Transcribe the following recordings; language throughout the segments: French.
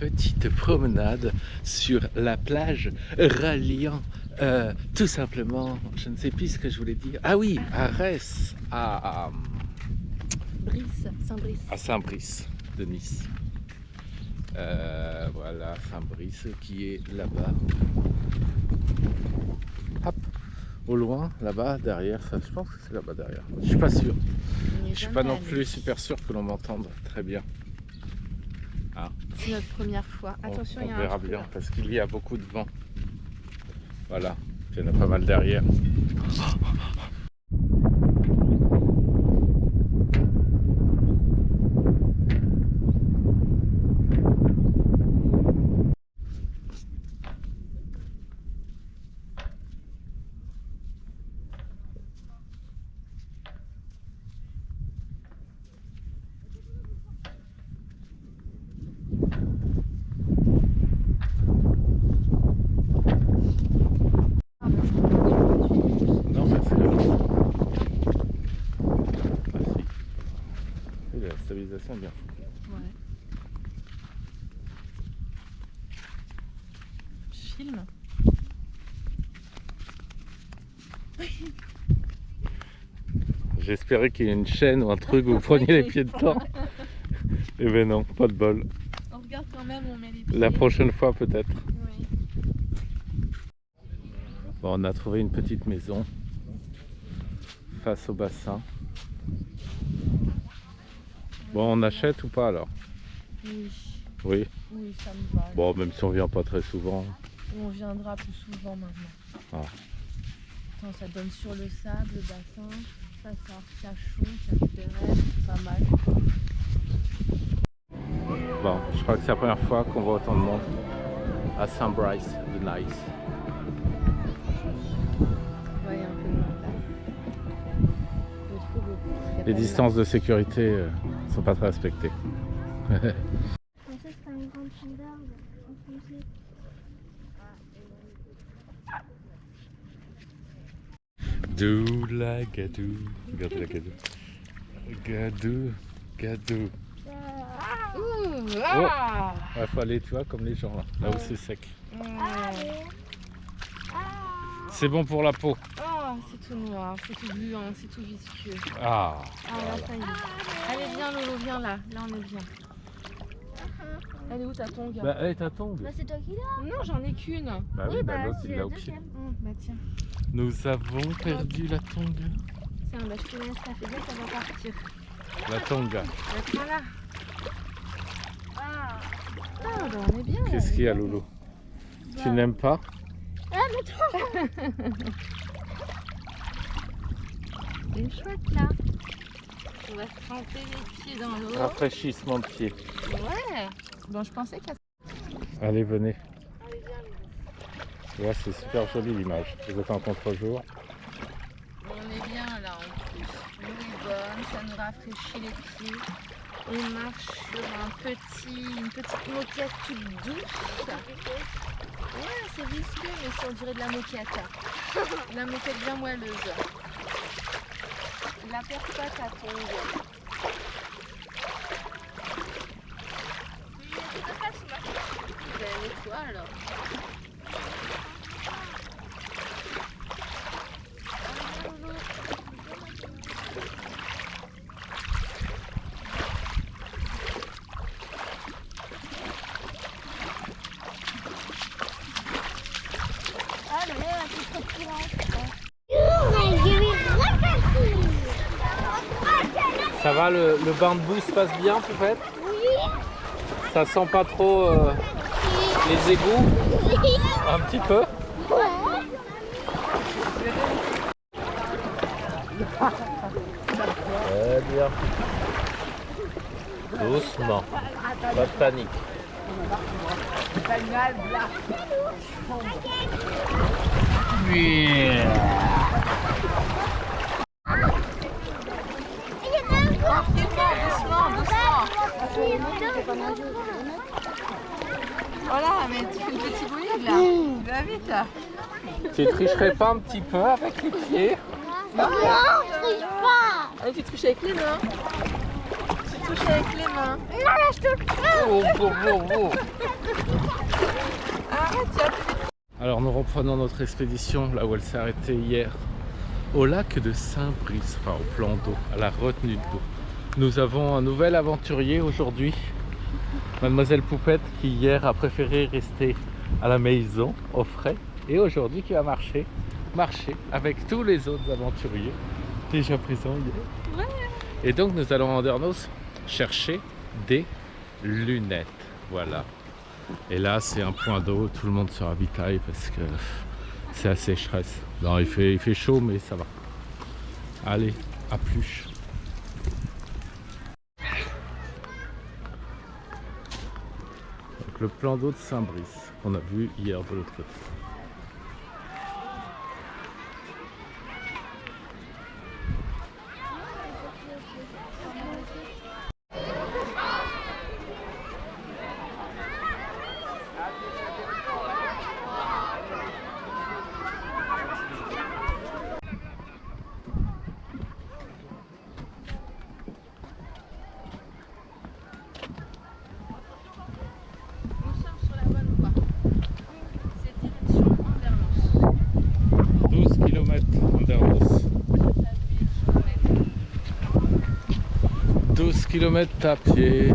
petite promenade sur la plage ralliant tout simplement, je ne sais plus ce que je voulais dire. Ah oui, Arès, à Saint-Brice. À Saint-Brice de Nice. Voilà, Saint-Brice qui est là-bas. Hop, au loin, là-bas, derrière. Ça, je pense que c'est là-bas derrière. Je suis pas sûr. Je suis pas non plus super sûr que l'on m'entende très bien. Ah. C'est notre première fois. Attention, il y a un verra trou, bien là. parce qu'il y a beaucoup de vent. Voilà, il y en a pas mal derrière. Non, mais c'est là. Ah si. Et la stabilisation est bien foutue. Ouais. Je filme. J'espérais qu'il y ait une chaîne ou un truc où vous preniez les pieds dedans. Et ben non, pas de bol. On regarde quand même, on met les pieds. La prochaine fois peut-être. Oui. Bon, on a trouvé une petite maison face au bassin. Bon, on achète ou pas alors? Oui. Oui. Oui, ça me va. Bon, même si on vient pas très souvent. On viendra plus souvent maintenant. Ah. Attends, ça donne sur le sable, le bassin. Ça, c'est un cachon, capitaine, c'est pas mal. Bon, je crois que c'est la première fois qu'on voit autant de monde à Saint-Brice de Nice. Ouais, il y a un peu de monde là. Je trouve beaucoup. Les distances de sécurité sont pas très respectées. Gadou la gadou, regarde la gadou. Gadou, gadou. Oh, il faut aller, tu vois, comme les gens là, là où c'est sec. C'est bon pour la peau. Oh, c'est tout noir, c'est tout gluant, c'est tout visqueux. Ah, Ah voilà. là, ça y est. Allez, viens Lolo, viens là. Là, on est bien. Elle est où ta tongue? Bah, hey, ta tongue. Bah c'est toi qui l'as. Non, j'en ai qu'une. Bah oui, bah l'autre il l'a au pied. Bah tiens. Nous avons perdu la tongue. Tiens, bah je te laisse, ça fait bien, ça va partir. La tongue. Bah tiens là. Ah, bah on est bien. Qu'est-ce qu'il y a, Loulou? Tu n'aimes pas? Ah mais toi. C'est chouette là. On va se tremper les pieds dans l'eau. Rafraîchissement de pied. Ouais. Bon, je pensais qu'à... Allez, venez. Allez, viens les Tu vois, c'est super joli l'image. Vous êtes en contre-jour. On est bien là en plus. L'eau est bonne, ça nous rafraîchit les pieds. On marche sur une petite moquette toute douce. Ouais, c'est visqueux, mais on dirait de la moquette. La moquette bien moelleuse. La perds pas ta tongue. Ben, nettoie alors. Ah mais là c'est trop courant. Ça va, le bain de boue se passe bien, peut-être? Oui. Ça sent pas trop les égouts? Un petit peu? Très bien. Doucement. Pas de panique. Voilà, mais tu fais une petite bouillie là. Va vite. Tu tricherais pas un petit peu avec les pieds? Non, triche pas. Allez, tu triches avec les mains. touche avec les mains. Non, là, je touche. Oh, oh, oh, oh. Arrête, tu as plus. Alors nous reprenons notre expédition là où elle s'est arrêtée hier, au lac de Saint-Brice, enfin au plan d'eau, à la retenue d'eau. Nous avons un nouvel aventurier aujourd'hui, Mademoiselle Poupette, qui hier a préféré rester à la maison, au frais, et aujourd'hui qui va marcher avec tous les autres aventuriers déjà présents hier. Ouais. Et donc nous allons à Andernos chercher des lunettes, voilà. Et là c'est un point d'eau, tout le monde se ravitaille parce que c'est la sécheresse. Non, il fait chaud mais ça va. Allez, à plus. Donc le plan d'eau de Saint-Brice qu'on a vu hier de l'autre côté. Nous sommes sur la bonne voie. C'est direction Andernos. 12 km Andernos. 12 km à pied.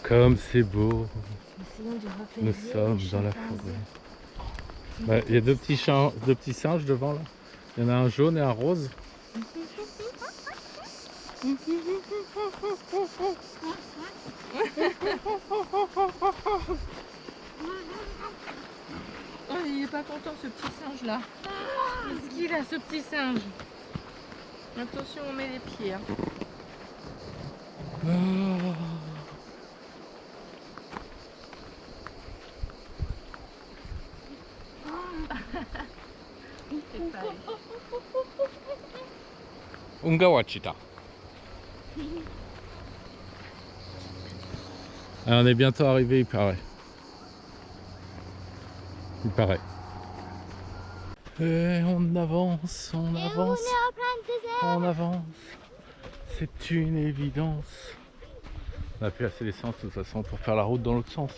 Comme c'est beau. Nous sommes dans la forêt. Bah, il y a deux petits singes devant là. Il y en a un jaune et un rose. Oh, il est pas content ce petit singe là. Qu'est-ce qu'il a ce petit singe? Attention, on met les pieds. Hein. C'est pas lui. Ungawachita. Ah, on est bientôt arrivé, il paraît. Il paraît. Et on avance, on Et avance, on est en plein désert. on avance. C'est une évidence. On a plus assez d'essence de toute façon pour faire la route dans l'autre sens.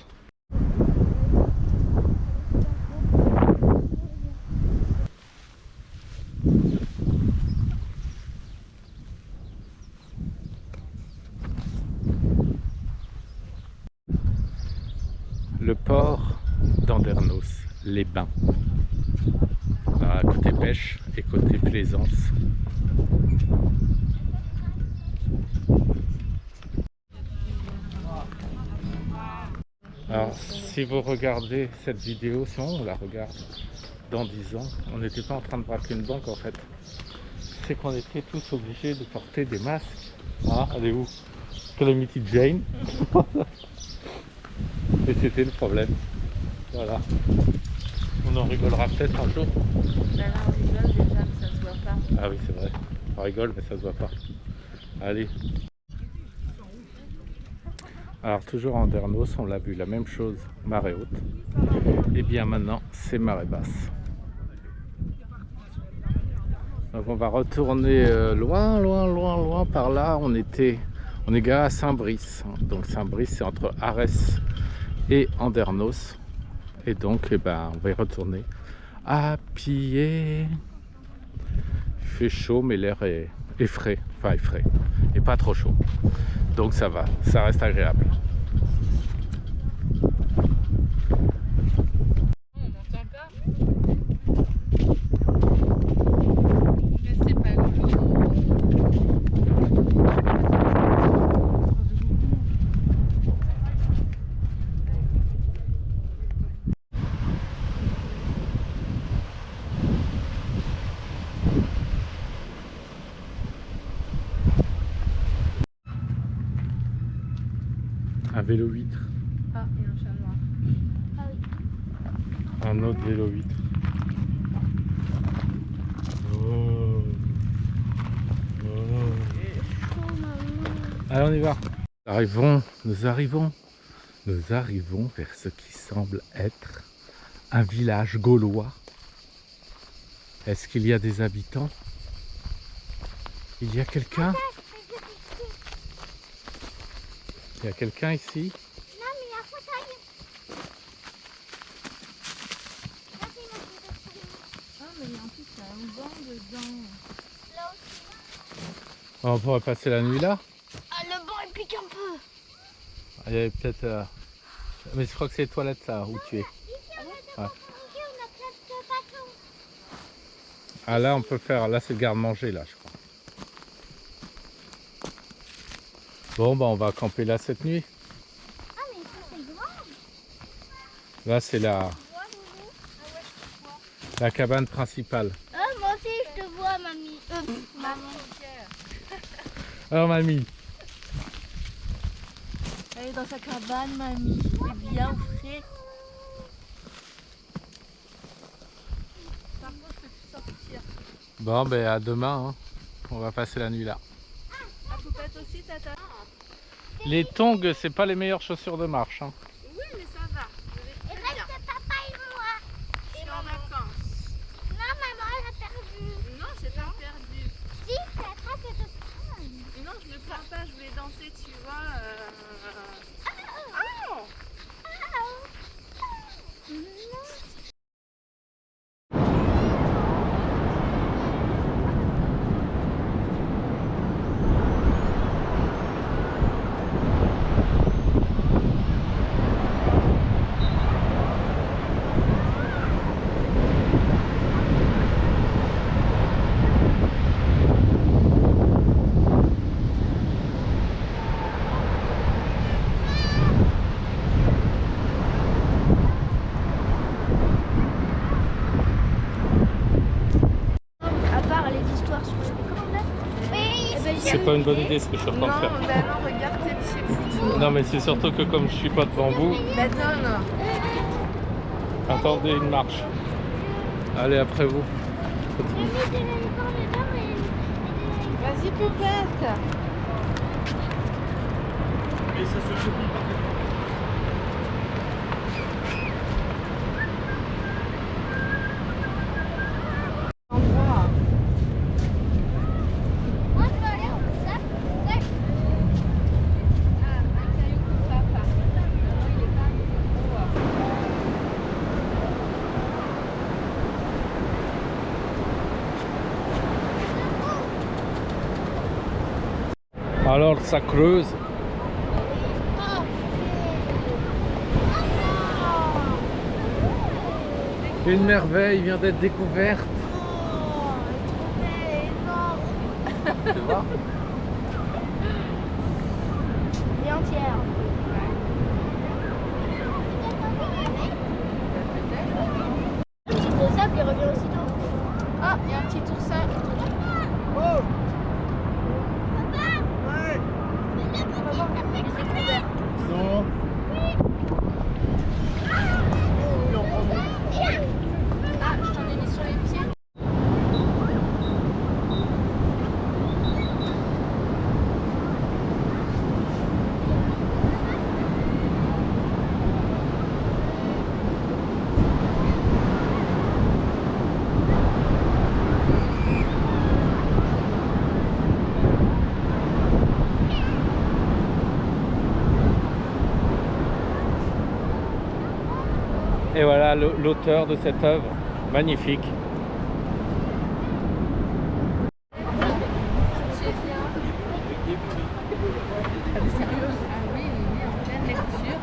Le port d'Andernos, les bains. À côté pêche et côté plaisance. Alors si vous regardez cette vidéo, si on la regarde dans 10 ans, on n'était pas en train de braquer une banque en fait. C'est qu'on était tous obligés de porter des masques. Ah, elle est où? Calamity Jane. Et c'était le problème. Voilà. On en rigolera peut-être un jour. Là, on rigole déjà, mais ça se voit pas. Ah oui, c'est vrai. On rigole, mais ça se voit pas. Allez. Alors, toujours en Andernos, on l'a vu, la même chose, marée haute. Et bien maintenant, c'est marée basse. Donc, on va retourner loin par là. On est garé à Saint-Brice. Donc, Saint-Brice, c'est entre Arès et Andernos. Et donc, eh ben, on va y retourner à pied. Il fait chaud, mais l'air est frais. Enfin, est frais. Et pas trop chaud. Donc, ça va. Ça reste agréable. On n'entend pas. Mais c'est pas l'eau. Un vélo huître. Ah, il y a un chat noir. Ah oui. Un autre vélo huître. Oh. Oh, maman. Allez, on y va. Nous arrivons vers ce qui semble être un village gaulois. Est-ce qu'il y a des habitants? Il y a quelqu'un? Il y a quelqu'un ici? Non, mais il y a un fauteuil. Là, c'est mon fauteuil. Ah, mais en plus, il y a un banc dedans. Là aussi. On pourrait passer la nuit là? Ah, le banc, il pique un peu. Il y avait peut-être... Mais je crois que c'est les toilettes là où tu es. Ici, on a de Ouais. ici, on a plein de bâtons. Ah là on peut faire... Là c'est le garde-manger là je crois. Bon bah on va camper là cette nuit. Ah, mais ça, c'est grand. Là c'est la... Tu vois, Loulou? Ah ouais, je te vois. la cabane principale. Ah, moi aussi, je te vois, mamie. Maman. Alors mamie. Elle est dans sa cabane, mamie. C'est bien au frais. Par contre, je peux plus sortir. Bon ben à demain hein. On va passer la nuit là. Ah, poupette aussi, tata. Les tongs c'est pas les meilleures chaussures de marche hein. Oui, mais ça va. Je vais Il très bien. reste papa et moi. Je suis en vacances. Non, maman, elle a perdu. Non, j'ai pas perdu. Si, c'est la trace de te prendre. Non, je ne prends pas, je voulais danser, tu vois. Oh. À part les histoires sur les commandes. Oui, C'est pas une bonne idée ce que je suis en train de faire. Non, bah non, regarde tes pieds. Non mais c'est surtout que comme je suis pas devant vous, Bah donne. attendez une marche. Allez après vous. j'ai mis des éléphants dedans et Vas-y, poupette. Mais ça se copie pas. Endroit. moi, je veux aller au ça. Ouais. Ah, un caillou pour papa. Non, il est pas gros. Alors ça creuse. Une merveille vient d'être découverte. Tu vois? Et entière. Le petit de sable, il revient aussitôt. Ah, il y a un petit oursin. Non. Ah, je t'en ai mis sur les pieds. Et voilà l'auteur de cette œuvre magnifique. Sérieuse? Ah oui, il est en pleine lecture.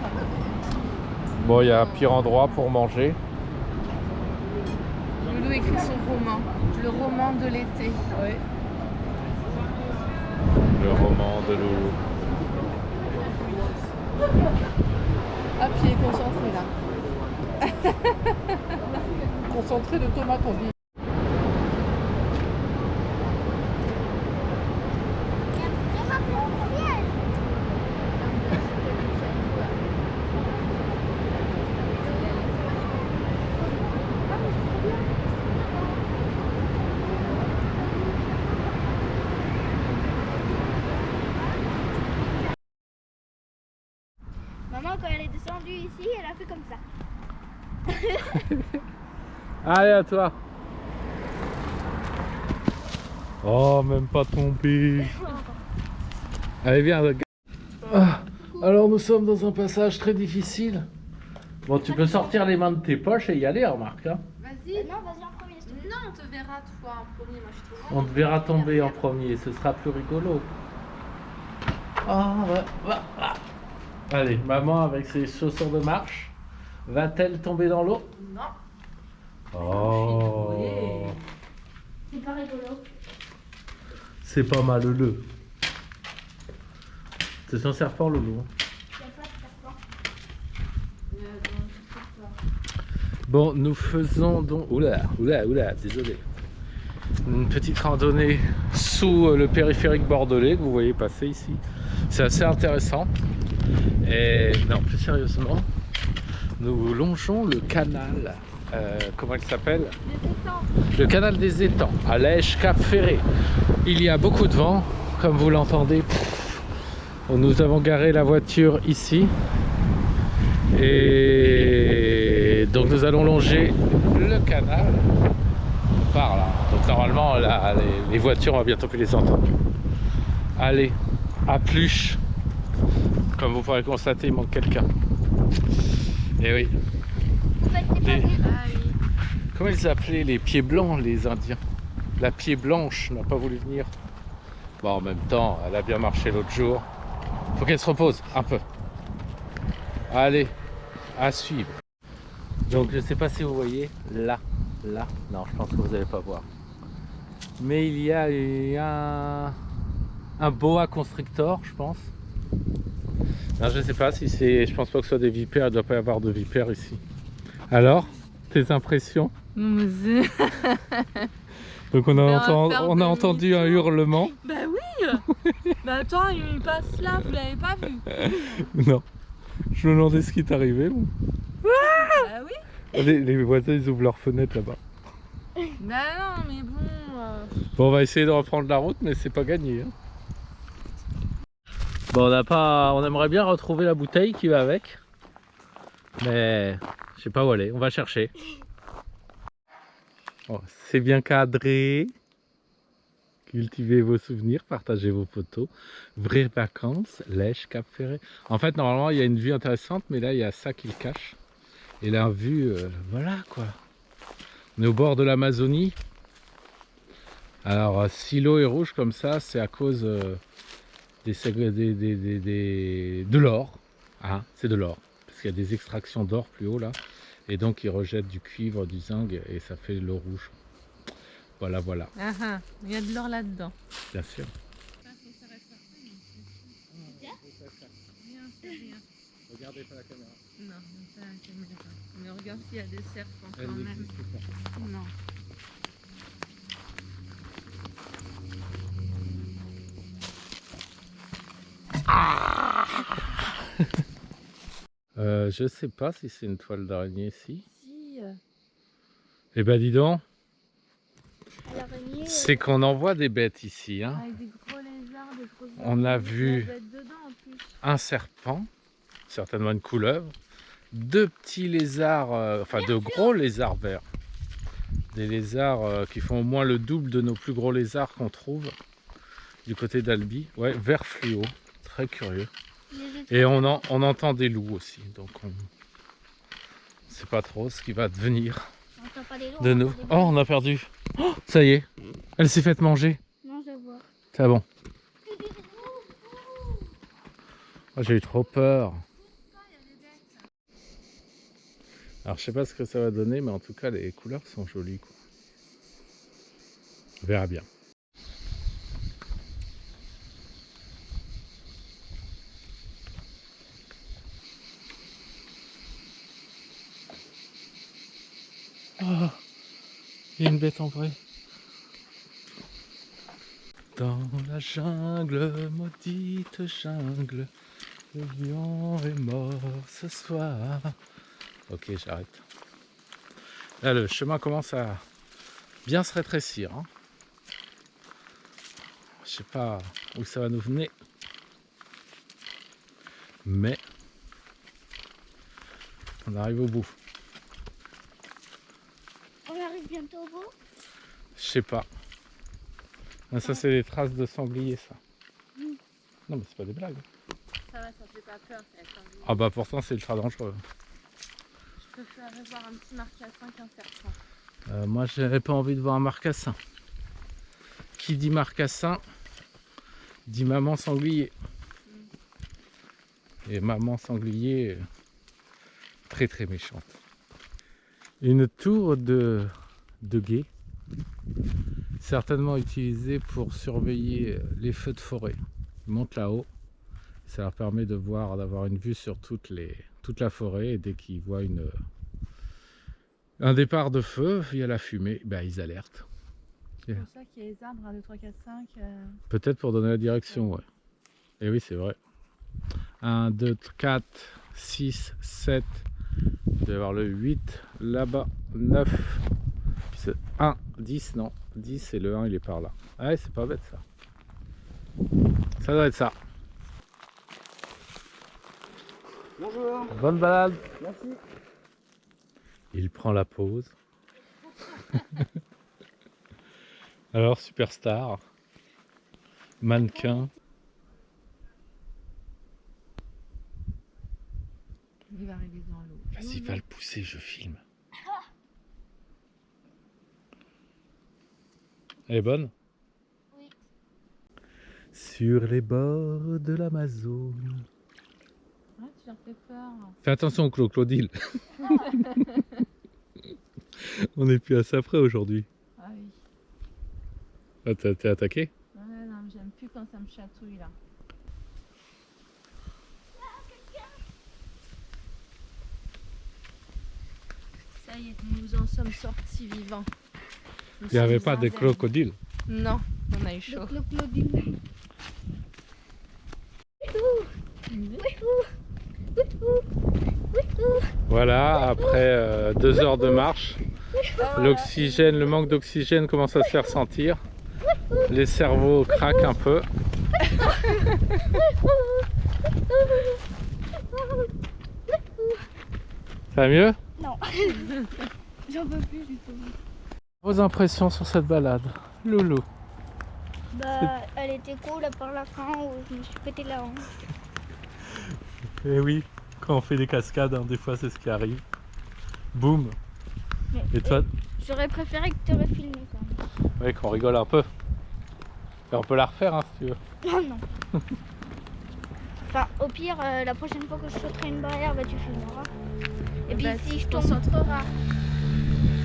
Bon, il y a un pire endroit pour manger. Loulou écrit son roman, le roman de l'été. Oui. Le roman de Loulou. Ah, puis il est concentré là. Concentré de Thomas Tombi. Maman, quand elle est descendue ici, elle a fait comme ça. Allez à toi. Oh, même pas tombé. Allez viens, regarde. Ah. Alors nous sommes dans un passage très difficile. Bon, tu peux sortir les mains de tes poches et y aller, remarque. Hein. Vas-y. Non, vas-y en premier. s'il te plaît. Non, on te verra toi en premier. Moi, je te vois. On te verra tomber en premier, ce sera plus rigolo. Allez, maman avec ses chaussures de marche, va-t-elle tomber dans l'eau? Non. Oh, C'est pas rigolo. c'est pas mal le. C'est un serpent le loup. Il y a pas de serpent. Bon, nous faisons donc... Oula, désolé. Une petite randonnée sous le périphérique bordelais que vous voyez passer ici. C'est assez intéressant. Et non, plus sérieusement, nous longeons le canal. Comment il s'appelle? Le canal des étangs, à Lège Cap Ferré. Il y a beaucoup de vent, comme vous l'entendez. Nous avons garé la voiture ici. Et donc nous allons longer le canal par là. Donc normalement là, les voitures on va bientôt plus les entendre. Allez, à plus. Comme vous pourrez constater, il manque quelqu'un. Et oui. En fait, t'es pas Les- venu. Ah oui. Comment ils appelaient les pieds blancs, les Indiens? La pied blanche n'a pas voulu venir. Bon, en même temps, elle a bien marché l'autre jour. Faut qu'elle se repose un peu. Allez, à suivre. Donc, je sais pas si vous voyez, là, non, je pense que vous n'allez pas voir. Mais il y a un boa constrictor, je pense. Non, je sais pas si c'est. Je pense pas que ce soit des vipères, il ne doit pas y avoir de vipères ici. Alors, tes impressions? Donc on a, on a entendu un hurlement. Bah oui. Bah attends, il passe là, vous l'avez pas vu? Non. Je me demandais ce qui t'est arrivé. Bon. Bah oui. Les voisins ils ouvrent leurs fenêtres là-bas. Bah non, mais bon. Bon, on va essayer de reprendre la route, mais c'est pas gagné. Hein. Bon, on aimerait bien retrouver la bouteille qui va avec. Mais je sais pas où aller, on va chercher. Oh, c'est bien cadré. Cultivez vos souvenirs, partagez vos photos. Vraies vacances, Lège, Cap Ferré. En fait, normalement, il y a une vue intéressante, mais là, il y a ça qui le cache. Et la vue, voilà quoi. On est au bord de l'Amazonie. Alors, si l'eau est rouge comme ça, c'est à cause de l'or. Hein, c'est de l'or. Parce qu'il y a des extractions d'or plus haut là. Et donc, ils rejettent du cuivre, du zinc, et ça fait l'eau rouge. Voilà, voilà. Ah ah, il y a de l'or là-dedans. Bien sûr. Regardez pas la caméra. Non, pas la caméra. Mais regarde s'il y a des serpents quand même. Non. Je sais pas si c'est une toile d'araignée ici. Si. Eh ben dis donc, À l'araignée. c'est qu'on en voit des bêtes ici. Hein. Avec des gros lézards, des grosses On a bêtes, vu des bêtes dedans en plus. un serpent, certainement une couleuvre, deux petits lézards, enfin de gros lézards verts. Des lézards qui font au moins le double de nos plus gros lézards qu'on trouve du côté d'Albi. Ouais, vert fluo, très curieux. Et on entend des loups aussi, donc on ne sait pas trop ce qui va devenir On entend pas les loups, de on nous. entend des Oh, on a perdu. Oh, ça y est, elle s'est faite manger. Non, je vois. C'est bon. Oh, j'ai eu trop peur. Alors je sais pas ce que ça va donner, mais en tout cas les couleurs sont jolies, quoi. On verra bien. Oh, il y a une bête en vrai. Dans la jungle, maudite jungle, le lion est mort ce soir. Ok, j'arrête. Là, le chemin commence à bien se rétrécir. Hein. Je sais pas où ça va nous mener. Mais on arrive au bout. On arrive bientôt au bout. Je sais pas. Ah, ça, c'est des traces de sanglier, ça. Non, mais c'est pas des blagues. ça va, ça fait pas peur. Ah bah pourtant c'est ultra dangereux. Je préfère voir un petit marcassin qu'un serpent. Moi j'avais pas envie de voir un marcassin. Qui dit marcassin dit maman sanglier. Et maman sanglier très très méchante. Une tour de guet, certainement utilisée pour surveiller les feux de forêt. Ils montent là-haut, ça leur permet de voir, d'avoir une vue sur toute la forêt, et dès qu'ils voient un départ de feu, il y a la fumée, ben, ils alertent. C'est pour ça qu'il y a les arbres, 1, 2, 3, 4, 5. Peut-être pour donner la direction, ouais. Et oui, c'est vrai. 1, 2, 4, 6, 7, il doit y avoir le 8, là-bas, 9, puis c'est 1, 10, non, 10 et le 1 il est par là. Ah ouais, c'est pas bête ça. Ça doit être ça. Bonjour. Bonne balade. Merci. Il prend la pause. Alors, superstar, mannequin. Il va arriver dans l'eau. Vas-y, va le pousser, je filme. Elle est bonne? Oui. Sur les bords de l'Amazone. Ah, tu leur fais peur. Fais attention au crocodile. On n'est plus à ça près aujourd'hui. Ah oui. Ah, t'es attaqué? Ouais, non, j'aime plus quand ça me chatouille là. Ça y est, nous en sommes sortis vivants. Nous Il n'y avait sommes pas de indemnes. crocodile. Non, on a eu chaud. Voilà, après 2 heures de marche, l'oxygène, le manque d'oxygène commence à se faire sentir. Les cerveaux craquent un peu. Ça va mieux? Non. J'en peux plus du tout. Vos impressions sur cette balade, Loulou? Bah, elle était cool à part la fin où je me suis pété la hanche. Eh oui, quand on fait des cascades, hein, des fois c'est ce qui arrive. Boum. Et toi? J'aurais préféré que tu aurais filmé quand même. Oui, qu'on rigole un peu. Et on peut la refaire hein, si tu veux. Non, non. Enfin, au pire, la prochaine fois que je sauterai une barrière, bah tu filmeras. Et puis Bah, si je on tombe, concentrera.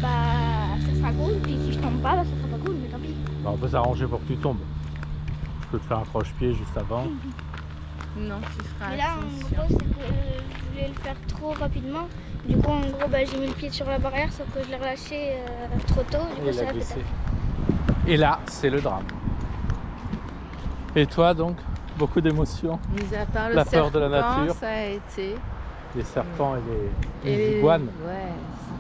bah ça sera cool. Puis si je tombe pas, bah ça sera pas cool, mais tant pis. Bah, on peut s'arranger pour que tu tombes. Je peux te faire un croche-pied juste avant. Non, tu feras Mais là, en attention. gros, c'est que je voulais le faire trop rapidement. Du coup, en gros, bah, j'ai mis le pied sur la barrière, sauf que je l'ai relâché trop tôt. Du coup, Et ça il a a fait glissé. Et là, c'est le drame. Et toi donc, beaucoup d'émotions. Mis à part le La peur de la serpent, nature. ça a été. Les serpents et les iguanes Ouais,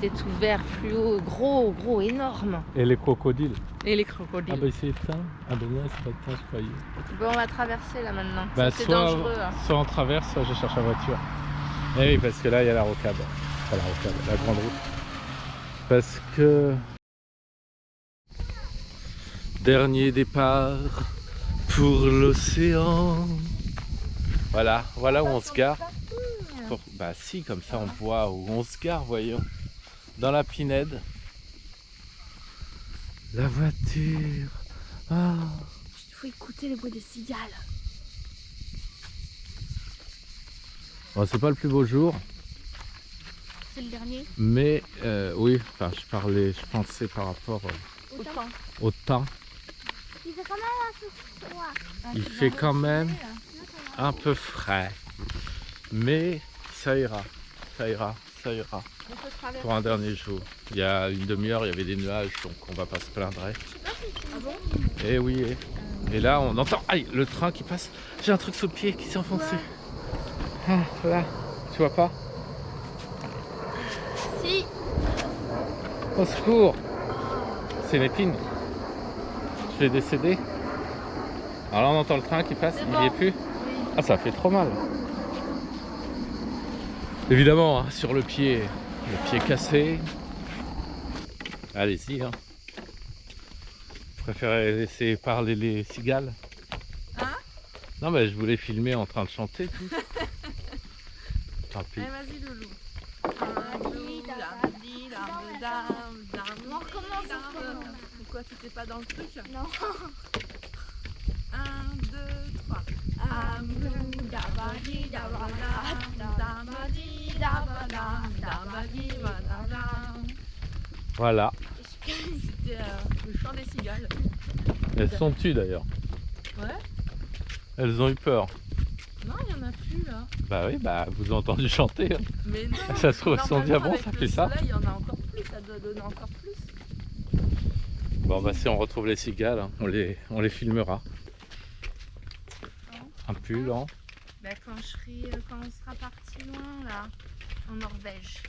c'était tout vert, fluo, gros, énorme. et les crocodiles. Et les Ah crocodiles. bah c'est éteint. Ah bah non, c'est pas éteint, je croyais. Bon, on va traverser là maintenant. Bah, c'est soit, dangereux. Hein. soit on traverse, soit je cherche la voiture. Eh oui, parce que là, il y a la rocade. Pas la rocade, la grande route. Parce que... Dernier départ pour l'océan. Voilà, voilà où on se gare. Bah si, comme ça on voit où on se gare, voyons. Dans la Pinède. La voiture. Ah. Il faut écouter le bruit des cigales. Bon, c'est pas le plus beau jour, C'est le dernier. mais oui, enfin, je pensais par rapport Autant. au temps. Il fait quand même un peu froid. Il fait quand même un peu frais, mais ça ira, ça ira, ça ira. On peut traverser. Pour un dernier jour. Il y a une demi-heure, il y avait des nuages, donc on va pas se plaindre. Ah bon? Et oui, et là on entend aïe, le train qui passe. J'ai un truc sous le pied qui s'est enfoncé. Ah, là, tu vois pas? Si. Au secours! C'est une épine. Je vais décéder. Alors là on entend le train qui passe, il n'y est plus. Ah, ça fait trop mal. Évidemment, hein, sur le pied cassé. Allez-y. Hein. Je préférais laisser parler les cigales. Hein? Non mais je voulais filmer en train de chanter tout. Tant pis. Allez, vas-y, Loulou. On recommence. Pourquoi tu t'es pas dans le truc? Non. 1, 2, 3. Amou, dabadi, dabada, dabadi, dabada, dabadi, dabada. Voilà. C'était le chant des cigales. Elles sont tues d'ailleurs. Ouais? Elles ont eu peur. Non, il n'y en a plus là. Bah oui, bah vous avez entendu chanter. Hein. Mais non. Ça se trouve, elles sont dit, ah bon, avec ça le fait ça. soleil, il y en a encore plus, ça doit donner encore plus. Bon bah si on retrouve les cigales, hein, on les filmera. Un pull, hein. Bah, quand on sera parti loin là, en Norvège.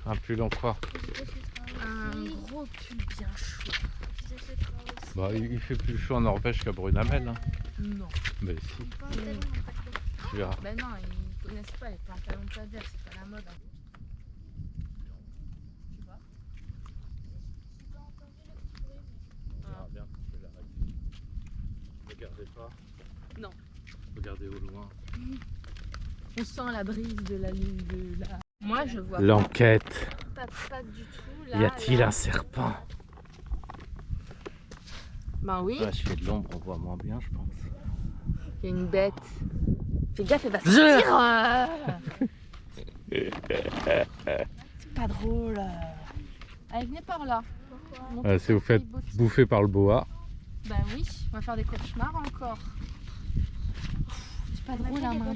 Un pull en quoi? Un gros pull bien chaud. Bah il fait plus chaud en Norvège qu'à Brunhamel. Hein. Non. Mais si, tu verras. Bah non, ils connaissent pas les pantalons padel, c'est pas la mode. Hein. Tu vois? On verra bien quand je vais l'arrêter. Regardez pas. Non. Regardez au loin. On sent la brise de la lune de la... Moi je vois L'enquête. pas du tout là. Y a-t-il un serpent? Bah oui, Là, je fais de l'ombre, on voit moins bien, je pense. il y a une bête. Fais gaffe, elle va sortir. C'est pas drôle. Allez, venez par là. Si vous faites bouffer par le boa. Bah oui, on va faire des cauchemars encore. C'est pas drôle hein, maman.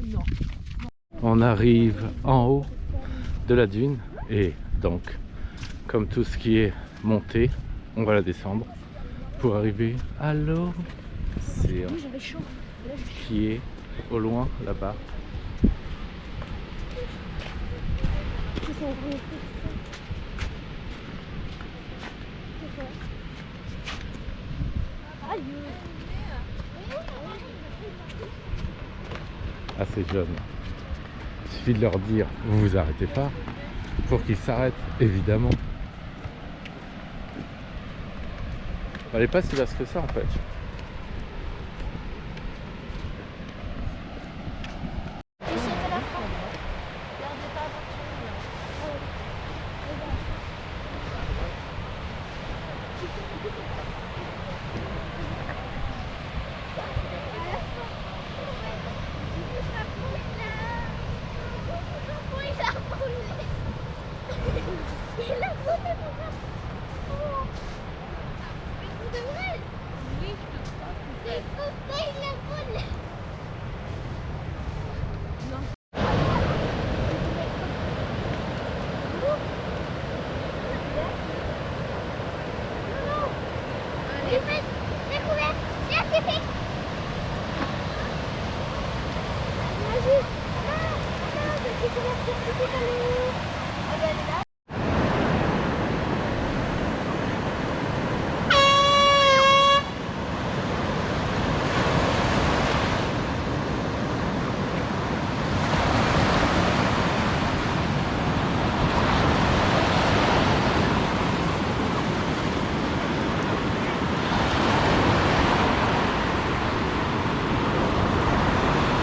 Non. On arrive en haut de la dune et donc, comme tout ce qui est monté, on va la descendre pour arriver à l'eau. C'est J'avais chaud. qui est au loin là-bas. Assez jeune. Il suffit de leur dire vous vous arrêtez pas pour qu'ils s'arrêtent, évidemment. Elle est pas si vaste que ça en fait.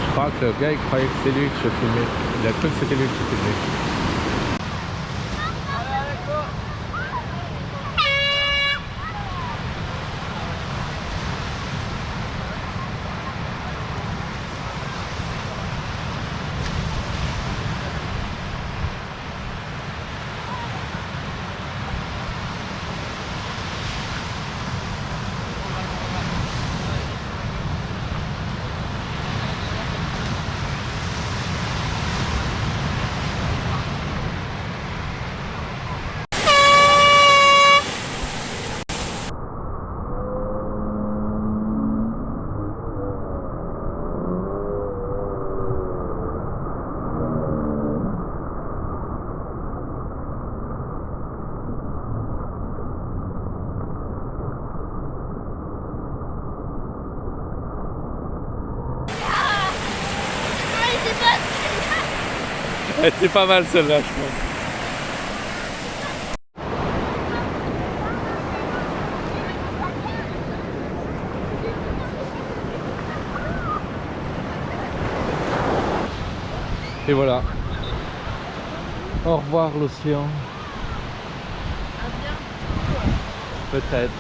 Je crois que le gars il croyait que c'était lui que je filmais. Il a cru que c'était lui que je filmais. C'est pas mal celle-là, je pense. Et voilà. Au revoir l'océan. À bientôt. Peut-être.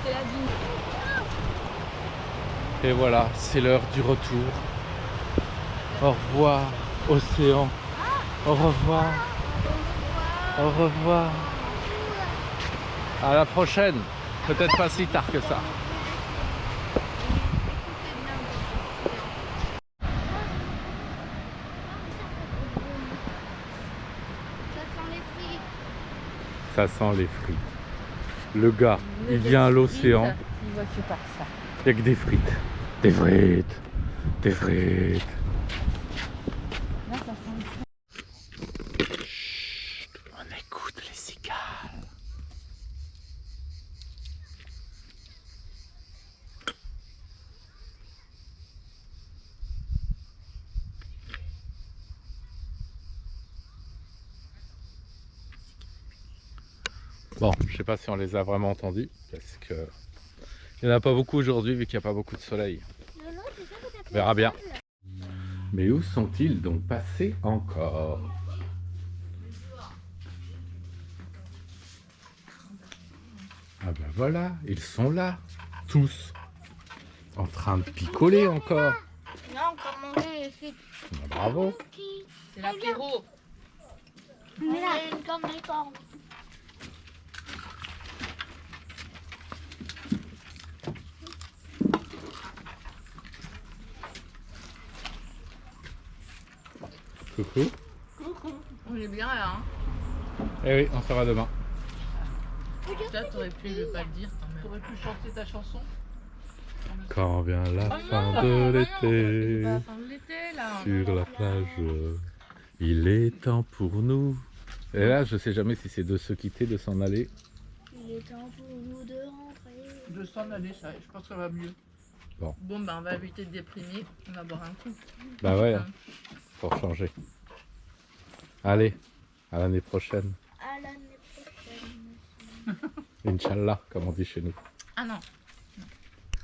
C'était la dîme. Et voilà, c'est l'heure du retour. Au revoir, océan. Au revoir. Au revoir. À la prochaine. Peut-être pas si tard que ça. Ça sent les frites. Ça sent les frites. Le gars, il vient à l'océan. Il voit que par ça. Il n'y a que des frites. Des frites. Des frites. Là, ça sent les frites. Chut, on écoute les cigales. Bon, je sais pas si on les a vraiment entendus parce que il n'y en a pas beaucoup aujourd'hui vu qu'il n'y a pas beaucoup de soleil. On verra bien. Mais où sont-ils donc passés encore? Ah ben voilà, ils sont là, tous, en train de picoler encore. Non, on va manger les frites. Ben, bravo. C'est l'apéro. On est là. Une corne de corne. Coucou. On est bien là. Hein. Eh oui, on sera demain. Là, t'aurais pu ne pas le dire quand même. T'aurais pu chanter ta chanson. Quand vient la Oh fin non, de bah l'été, non, la fin de l'été là. sur la plage, il est temps pour nous. Et là, je sais jamais si c'est de se quitter, de s'en aller. Il est temps pour nous de rentrer. De s'en aller, ça, je pense que ça va mieux. Bon, ben on va éviter de déprimer. On va boire un coup. Bah ouais, hein, pour changer. Allez, à l'année prochaine. À l'année prochaine. Inch'Allah, comme on dit chez nous. Ah non,